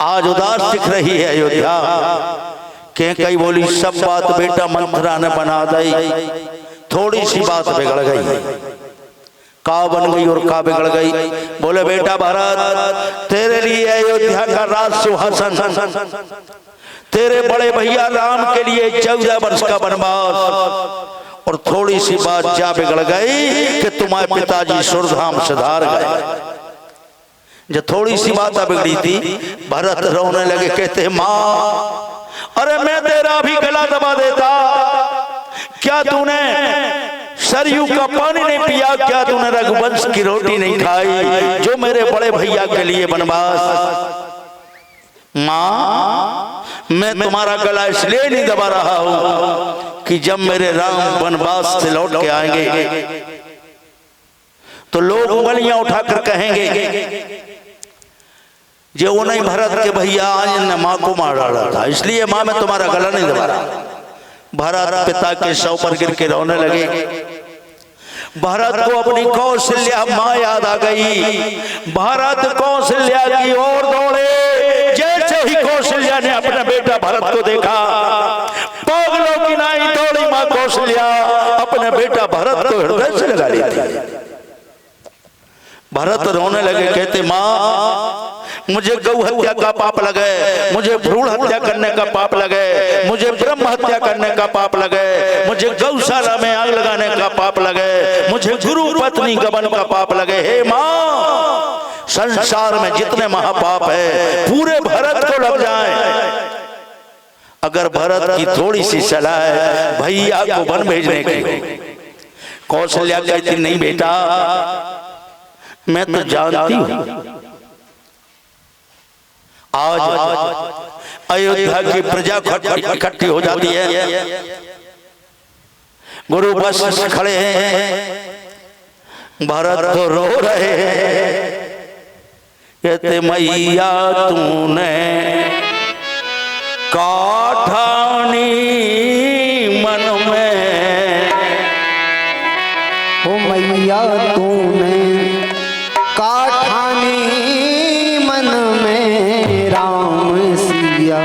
आज उदास दिख रही है अयोध्या। के कई बोली सब बात बेटा मंथरा ने बना दी, थोड़ी सी बात बिगड़ गई। का बन गई और का बिगड़ गई? बोले बेटा भरत, तेरे लिए अयोध्या का राज सिंहासन, तेरे बड़े भैया राम के लिए 14 वर्ष का वनवास, और थोड़ी सी बात जा बिगड़ गई कि तुम्हारे पिताजी सुरधाम सिधार गए। जब थोड़ी सी बात बिगड़ी थी, भरत रोने लगे, कहते माँ अरे मैं तेरा भी गला दबा देता, क्या तूने सरयू का पानी नहीं पिया? क्या तूने रघुवंश की रोटी नहीं खाई जो मेरे बड़े भैया के लिए वनवास? माँ मैं तुम्हारा गला इसलिए नहीं दबा रहा हूं कि जब मेरे राम वनवास से लौट के आएंगे तो लोग उंगलियां उठाकर कहेंगे जो वो नहीं भरत के भैया आज ने माँ को मार डाला था, इसलिए माँ मैं तुम्हारा गला नहीं दबा रहा। भरत पिता के सौ पर गिर के रोने लगे। भरत को अपनी कौशल्या माँ याद आ गई। भरत कौशल्या की ओर दौड़े। जैसे ही कौशल्या ने अपना बेटा भरत को देखा, पागलों की नाई दौड़ी माँ कौशल्या अपने बेटा भरत को हृदय से लगा लेती। भरत रोने लगे, कहते माँ मुझे गौ हत्या का पाप लगे, मुझे भ्रूण हत्या करने का पाप लगे, मुझे ब्रह्म हत्या करने का पाप लगे, मुझे गौशाला में आग लगाने का पाप लगे, मुझे गुरु पत्नी गमन का पाप लगे। हे माँ संसार में जितने महापाप है पूरे भरत को लग जाए। अगर भरत की थोड़ी सी सलाह है भैया को वन भेजने की। कौशल्या कहती नहीं बेटा मैं तो जानती हूं आज अयोध्या की प्रजा इकट्ठी हो जाती है, गुरु बस खड़े हैं, भरत तो रो रहे हैं, कहते मैया तूने काठानी मन में, ओ मैया तूने काठानी मन में, राम सिया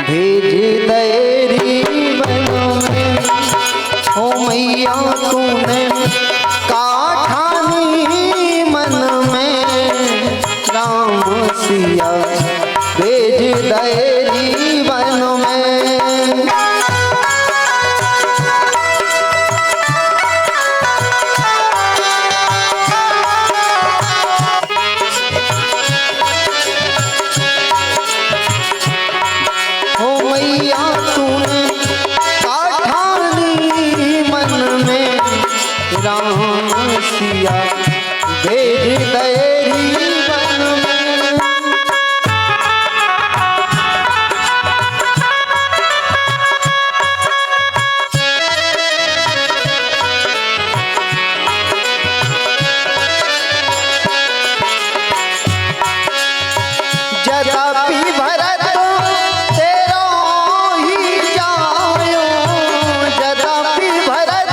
भेज देरी वन में। ओ मैया तूने काठानी मन में, राम सिया भेज देरी वन में। सिया भेज देरी वन में। जदापि भरत तेरा ही जायो, जदापि भरत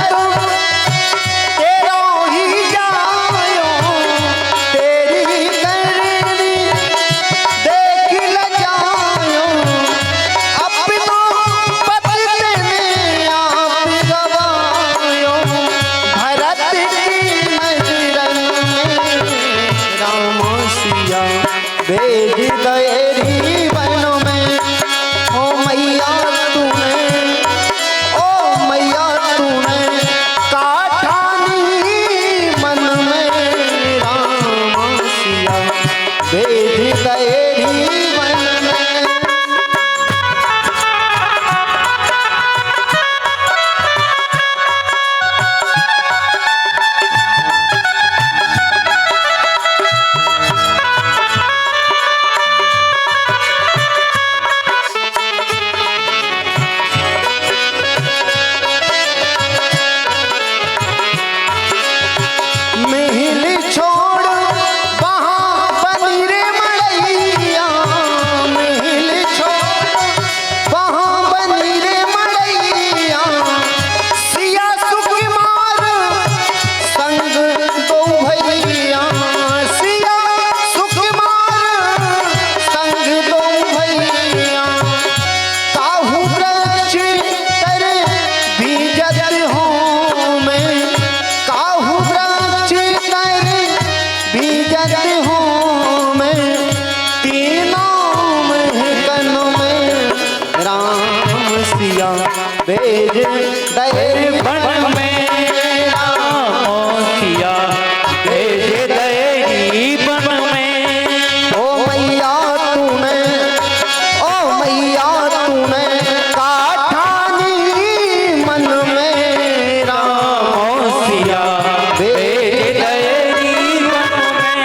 भेज देरी वन में। ओ मैया तूने, ओ मैया तूने काठानी मन में, राम सिया भेज देरी वन में। महल छोड़ वहाँ बनी रे मड़ैया, भेज दे बन में राम सिया भेज दे बन में। ओ मैया तूने काठानी मन में राम सिया भेज दे बन में।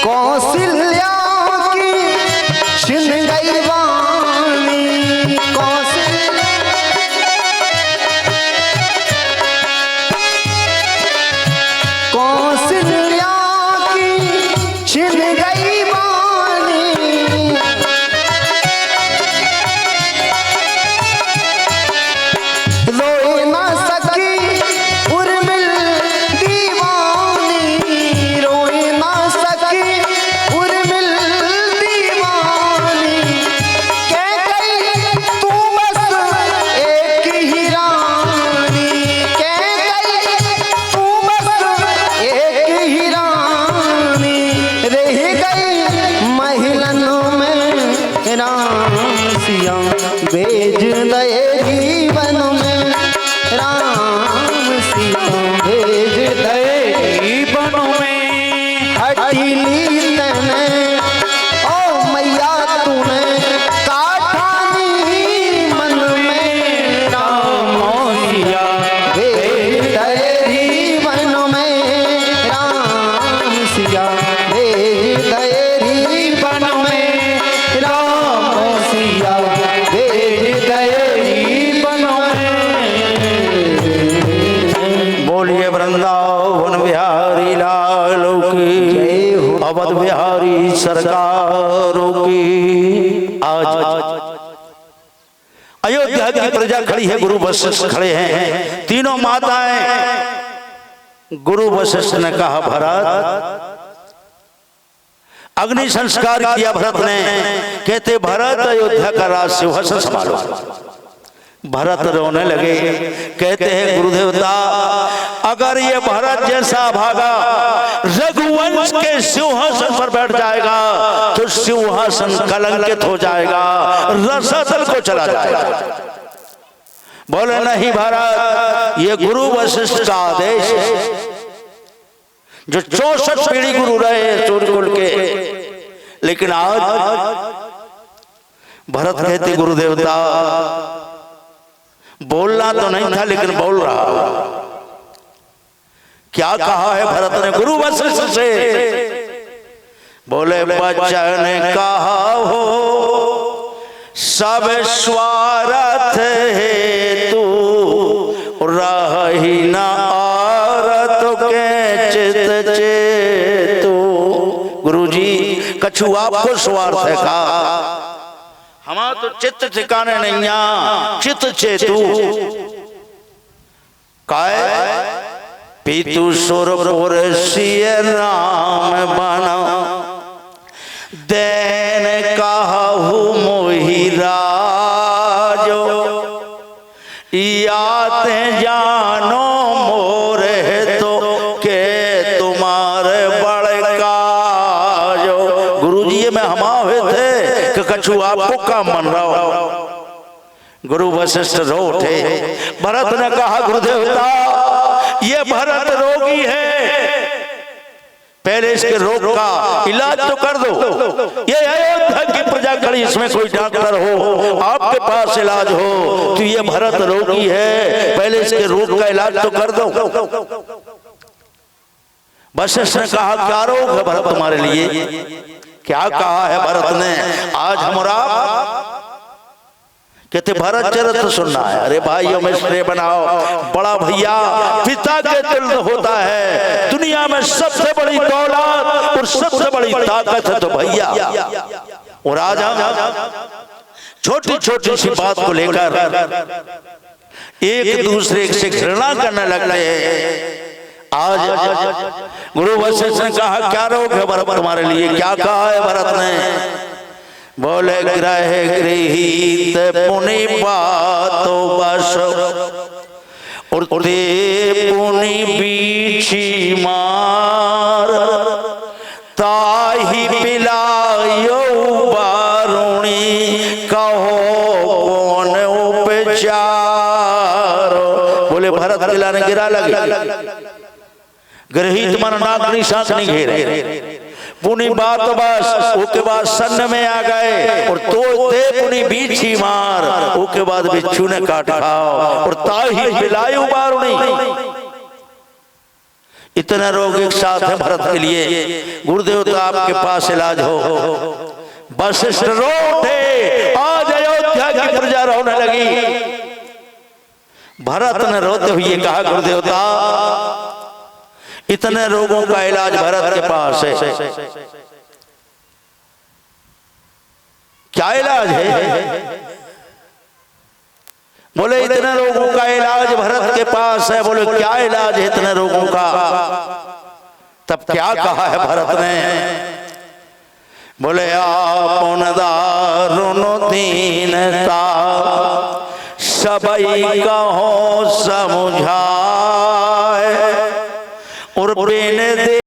कौशल्या की छिन गई वाणी कौशल्या की छिन गई वाणी रोए ना सकी उर्मिल दीवानी रोए ना सकी उर्मिल दीवानी कह गई तू बस एक ही रानी कह गई तू बस एक ही रानी रह गई महिलन में राम सिया भेज दे जीवन में राम सिया भेज दे बन में हटीली तने ओ मैया तूने काठानी मन में राम सिया भेज दे जीवन में राम सिया भेज दे बन में राम सिया भेज दे बन में। बोलिए वृंदावन बिहारी लाल की, अवध बिहारी सरकारों की। आज अयोध्या की प्रजा खड़ी है, गुरु वशिष्ठ खड़े हैं, तीनों माताएं। गुरु वशिष्ठ ने कहा भरत, अग्नि संस्कार किया भरत ने। कहते भरत अयोध्या का राज सिंहासन संभालो। भरत रोने लगे, कहते हैं गुरुदेवता अगर ये भरत जैसा भागा रघुवंश के सिंहासन पर बैठ जाएगा तो सिंहासन कलंकित हो जाएगा, रसातल को चला जाएगा। बोले नहीं भरत, ये गुरु वशिष्ठ का आदेश है, जो 64 पीढ़ी गुरु रहे सूर्यकुल के। लेकिन आज भरत कहते गुरुदेवता बोलना तो नहीं था लेकिन बोल रहा हूं। क्या कहा है भरत ने गुरु वशिष्ठ से? बोले बचन कहा हो सब स्वार्थ हेतु रही न आरत के चित चेतु। गुरुजी कछु आपको स्वार्थ है का? हमारा तो चित्त ठिकाने नहीं आ, चित्त चेतु काय पीतु सुरपुर सिय राम बना देन कहु मोहि राजो याते जानो मोरे तो के तुम्हारे बड़का जो। गुरुजी ये में हम हुए थे कि कछु आपको काम मन रहा हो। गुरु वशिष्ठ रो उठे। भरत ने कहा गुरुदेवता ये भरत रोगी है, पहले इसके रोग का इलाज तो कर दो। ये अयोध्या की प्रजा खड़ी, इसमें कोई डॉक्टर हो, आपके पास इलाज हो, तो ये भरत रोगी है, पहले इसके रोग का इलाज तो कर दो। वशिष्ठ ने कहा क्या रोग है भरत तुम्हारे लिए? क्या कहा है भरत ने? आज हमरा कहते भरत चरित्र सुनना है। अरे भाइयों में श्रेय बनाओ, बड़ा भैया पिता के दिल होता है। दुनिया में सबसे बड़ी दौलत और सबसे बड़ी ताकत है तो भैया। और आज हम छोटी छोटी सी बात को लेकर एक दूसरे से घृणा करने लगते हैं। आज गुरु वशिष्ठ ने कहा क्या रोग है भरत तुम्हारे लिए? क्या कहा है भरत ने? बोले ग्रह गृहीत पुनि बातो बस और ते पुनि बीछी मार ताही पिलायो बारुणी कहो कौन उपचार। बोले भरत पिलाने गिरा लगे। ग्रहित मन नागनी सांस नहीं घेरे पुनि बात बस उसके बाद सन्न में आ गए और तो ते पुनि बीछी मार उसके बाद बिच्छू ने काट खाओ और ताही पिलायु बारुणी। इतना रोग एक साथ है भरत के लिए। गुरुदेव तो आपके पास इलाज हो। वशिष्ठ रो उठे, आज अयोध्या की प्रजा रोने लगी। भरत ने रोते हुए कहा गुरुदेवता इतने रोगों का इलाज भरत के पास है, क्या इलाज है? बोले इतने रोगों का इलाज भरत के पास है। बोले क्या इलाज है इतने रोगों का? तब क्या कहा है भरत ने? बोले आपन दारुण दीनता सबई कहो समझाए और बिन